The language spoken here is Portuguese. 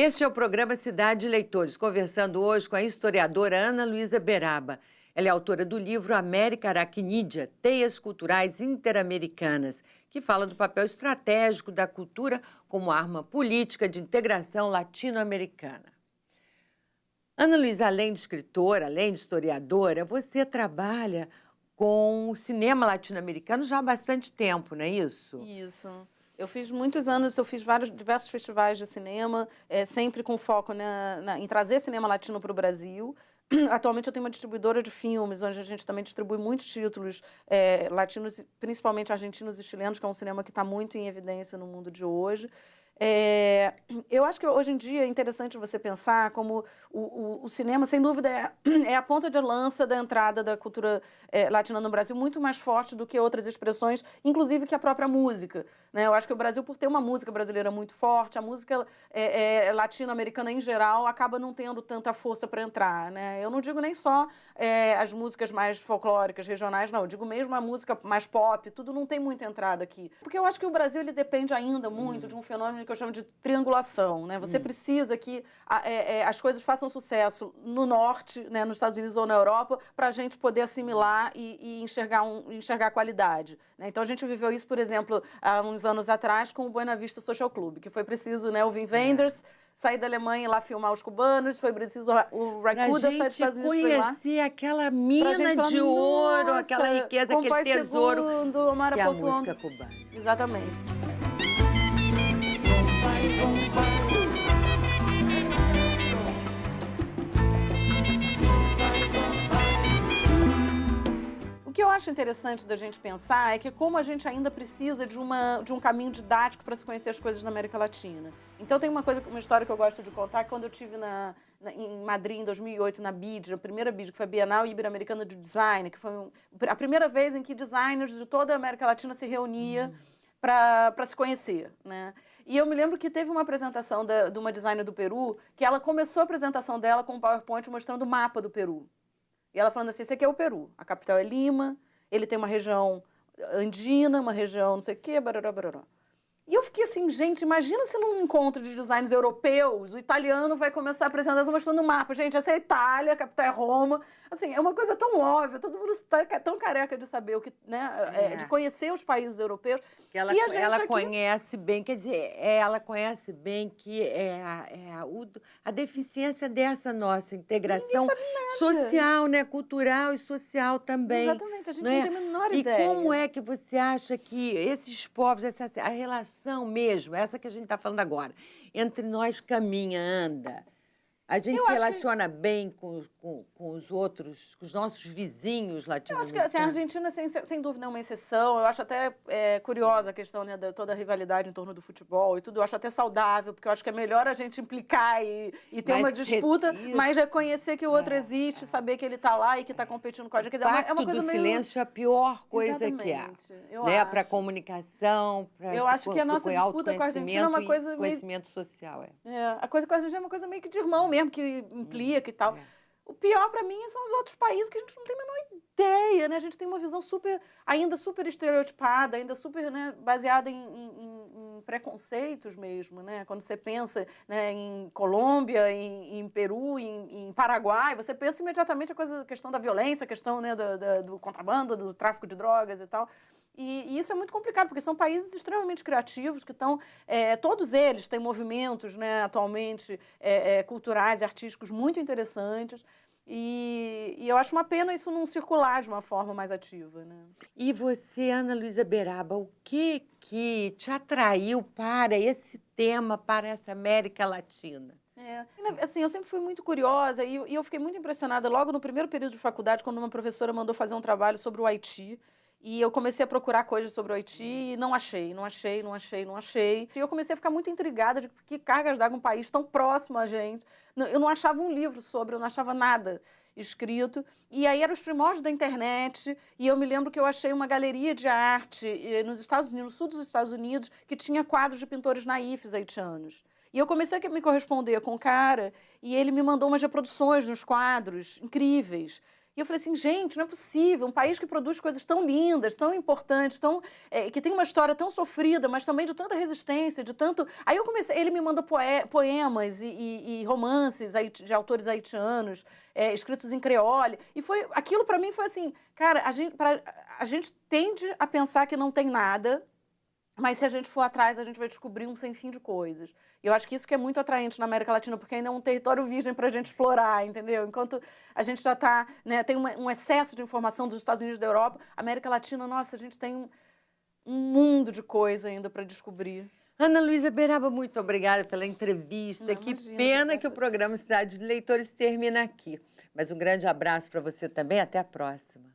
Este é o programa Cidade de Leitores, conversando hoje com a historiadora Ana Luísa Beraba. Ela é autora do livro América Aracnídea, Teias Culturais Interamericanas, que fala do papel estratégico da cultura como arma política de integração latino-americana. Ana Luísa, além de escritora, além de historiadora, você trabalha com o cinema latino-americano já há bastante tempo, não é isso? Isso. Eu fiz muitos anos, eu fiz diversos festivais de cinema, sempre com foco em trazer cinema latino para o Brasil. Atualmente eu tenho uma distribuidora de filmes, onde a gente também distribui muitos títulos latinos, principalmente argentinos e chilenos, que é um cinema que está muito em evidência no mundo de hoje. Eu acho que hoje em dia é interessante você pensar como o cinema, sem dúvida, é a ponta de lança da entrada da cultura latina no Brasil, muito mais forte do que outras expressões, inclusive que a própria música, né? Eu acho que o Brasil, por ter uma música brasileira muito forte, a música latino-americana em geral acaba não tendo tanta força para entrar, né? Eu não digo nem só as músicas mais folclóricas, regionais, não. Eu digo mesmo a música mais pop, tudo não tem muita entrada aqui. Porque eu acho que o Brasil ele depende ainda muito de um fenômeno que eu chamo de triangulação, né? Você precisa que as coisas façam sucesso no norte, né, nos Estados Unidos ou na Europa, para a gente poder assimilar e enxergar qualidade, né? Então a gente viveu isso, por exemplo, há uns anos atrás com o Buena Vista Social Club, que foi preciso, né, o Wim Wenders sair da Alemanha e lá filmar os cubanos, foi preciso o Raikuda sair dos Estados Unidos e lá. Conhecer aquela mina de ouro, aquela riqueza, aquele tesouro que é a música cubana. Exatamente. O que eu acho interessante da gente pensar é que como a gente ainda precisa de um caminho didático para se conhecer as coisas na América Latina. Então tem uma história que eu gosto de contar, que quando eu estive em Madrid, em 2008, na BID, a primeira BID, que foi a Bienal Ibero-Americana de Design, que foi a primeira vez em que designers de toda a América Latina se reuniam para se conhecer, né? E eu me lembro que teve uma apresentação de uma designer do Peru, que ela começou a apresentação dela com um PowerPoint mostrando o mapa do Peru. E ela falando assim, esse aqui é o Peru, a capital é Lima, ele tem uma região andina, uma região não sei o quê, barará, barará. E eu fiquei assim, gente, imagina se num encontro de designers europeus, o italiano vai começar a apresentação mostrando o mapa. Gente, essa é a Itália, a capital é Roma. Assim, é uma coisa tão óbvia, todo mundo está tão careca de saber o que, né, de conhecer os países europeus. Que ela conhece bem, quer dizer, ela conhece bem que a deficiência dessa nossa integração social, né, cultural e social também. Exatamente, a gente não tem a menor ideia. E como é que você acha que esses povos, a relação mesmo, essa que a gente está falando agora, entre nós caminha, anda? A gente se relaciona bem com os outros, com os nossos vizinhos latino-americanos? Eu acho que a Argentina, sem dúvida, é uma exceção. Eu acho até curiosa a questão, né, de toda a rivalidade em torno do futebol e tudo. Eu acho até saudável, porque eu acho que é melhor a gente implicar e ter uma disputa, mas reconhecer que o outro existe, saber que ele está lá e que está competindo com a gente. O pacto do silêncio é a pior coisa que há. Né? Para a comunicação, para eu acho que a nossa disputa com a Argentina é uma coisa meio... conhecimento social. A coisa com a Argentina é uma coisa meio que de irmão mesmo, que implica e tal. O pior para mim são os outros países que a gente não tem a menor ideia, né? A gente tem uma visão ainda super estereotipada, ainda super, né, baseada em preconceitos mesmo, né? Quando você pensa, né, em Colômbia, em Peru, em Paraguai, você pensa imediatamente a questão da violência, a questão, né, do contrabando, do tráfico de drogas e tal. E isso é muito complicado, porque são países extremamente criativos, que estão... todos eles têm movimentos, né, atualmente, culturais e artísticos muito interessantes. E eu acho uma pena isso não circular de uma forma mais ativa, né? E você, Ana Luísa Beraba, o que te atraiu para esse tema, para essa América Latina? Assim, eu sempre fui muito curiosa e eu fiquei muito impressionada logo no primeiro período de faculdade, quando uma professora mandou fazer um trabalho sobre o Haiti. E eu comecei a procurar coisas sobre o Haiti e não achei. E eu comecei a ficar muito intrigada de que cargas d'água um país tão próximo a gente. Eu não achava um livro sobre, eu não achava nada escrito. E aí eram os primórdios da internet. E eu me lembro que eu achei uma galeria de arte nos Estados Unidos, no sul dos Estados Unidos, que tinha quadros de pintores naifes haitianos. E eu comecei a me corresponder com o cara e ele me mandou umas reproduções nos quadros incríveis, E eu falei assim, gente, não é possível, um país que produz coisas tão lindas, tão importantes, que tem uma história tão sofrida, mas também de tanta resistência, de tanto... Aí eu comecei, ele me manda poemas e romances de autores haitianos, escritos em creole, e aquilo para mim foi assim, cara, a gente tende a pensar que não tem nada, mas se a gente for atrás, a gente vai descobrir um sem fim de coisas. E eu acho que isso que é muito atraente na América Latina, porque ainda é um território virgem para a gente explorar, entendeu? Enquanto a gente já está, né, tem um excesso de informação dos Estados Unidos e da Europa, a América Latina, nossa, a gente tem um mundo de coisa ainda para descobrir. Ana Luísa Beraba, muito obrigada pela entrevista. Que pena que o programa Cidade de Leitores termina aqui. Mas um grande abraço para você também. Até a próxima.